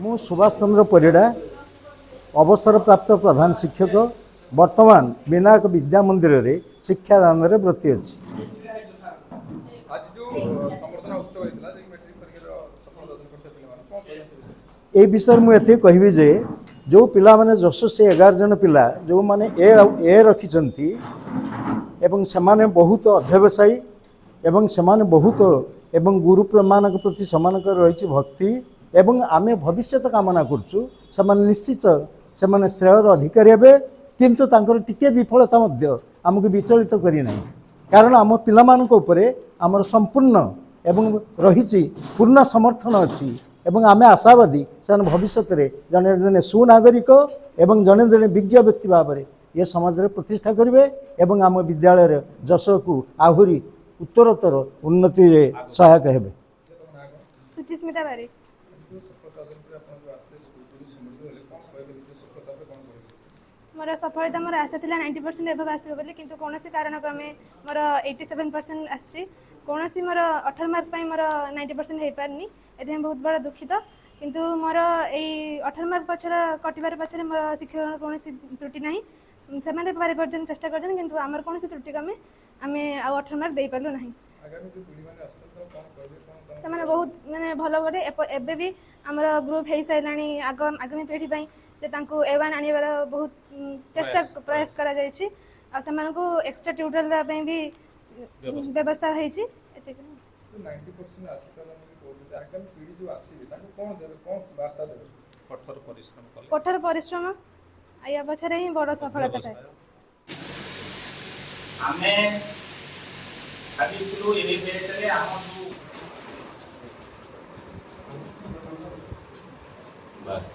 ମୁଁ ସୁଭାଷ ଚନ୍ଦ୍ର ପରିଡ଼ା ଅବସରପ୍ରାପ୍ତ ପ୍ରଧାନ ଶିକ୍ଷକ ବର୍ତ୍ତମାନ ବିନାୟକ ବିଦ୍ୟା ମନ୍ଦିରରେ ଶିକ୍ଷାଦାନରେ ବ୍ରତୀ ଅଛି। এই বিষয়ে ମୁଁ ଏତିକି କହିବି ଯେ ଯେଉଁ ପିଲାମାନେ ଯଶସ୍ୱୀ 11 ଜଣ ପିଲା ଯେଉଁମାନେ ଏ ରଖିଛନ୍ତି ଏବଂ ସେମାନେ ବହୁତ ଅଧ୍ୟବସାୟୀ ଏବଂ ସେମାନେ ବହୁତ ଏବଂ ଗୁରୁମାନଙ୍କ ପ୍ରତି ସେମାନଙ୍କର ରହିଛି ଭକ୍ତି ଏବଂ ଆମେ ଭବିଷ୍ୟତ କାମନା କରୁଛୁ ସେମାନେ ନିଶ୍ଚିତ ସେମାନେ ଶ୍ରେୟର ଅଧିକାରୀ ହେବେ କିନ୍ତୁ ତାଙ୍କର ଟିକେ ବିଫଳତା ମଧ୍ୟ ଆମକୁ ବିଚଳିତ କରିନାହିଁ କାରଣ ଆମ ପିଲାମାନଙ୍କ ଉପରେ ଆମର ସମ୍ପୂର୍ଣ୍ଣ ଏବଂ ରହିଛି ପୂର୍ଣ୍ଣ ସମର୍ଥନ ଅଛି ଏବଂ ଆମେ ଆଶାବାଦୀ ସେମାନେ ଭବିଷ୍ୟତରେ ଜଣେ ଜଣେ ସୁନାଗରିକ ଏବଂ ଜଣେ ଜଣେ ବିଜ୍ଞ ବ୍ୟକ୍ତି ଭାବରେ ଏ ସମାଜରେ ପ୍ରତିଷ୍ଠା କରିବେ ଏବଂ ଆମ ବିଦ୍ୟାଳୟର ଯଶକୁ ଆହୁରି ଉତ୍ତରୋତ୍ତର ଉନ୍ନତିରେ ସହାୟକ ହେବେ। ସୁଚିସ୍ମିତା ବାରିକ। मोर सफलता मोर आशा था 90% एभव आसो बोली किंतु कौन कारण क्रमे मोर 87% आसी कौन मोर 18 मार्क मोर 90% हो पारनी ए बहुत बड़ा दुखित किंतु मोर यही 18 मार्क पचर कटार पचर मोर शिक्षक कौन त्रुटि ना से पारिपर्जन चेष्टा कर आमर कौन त्रुटि कमे आम आउ 18 मार्क दे पार्लु ना से बहुत मानने भल गोटे एबे भी आमर ग्रुप हो सारा आगामी पीढ़ी जे A1 आनिबार बहुत चेष्टा प्रयास करा जायछि आ सेमानकु एक्स्ट्रा ट्यूटोरियल देबा भी व्यवस्था होइछि। 90% आसी पालन कोते आगामी पीढ़ी जो आसीबे ताको कोन देबे कोन वार्ता देबे कठोर परिश्रम आया पछरे ही बड़ सफलता थाए। आमे भाबिथुलु एही बेचरे हमहु बस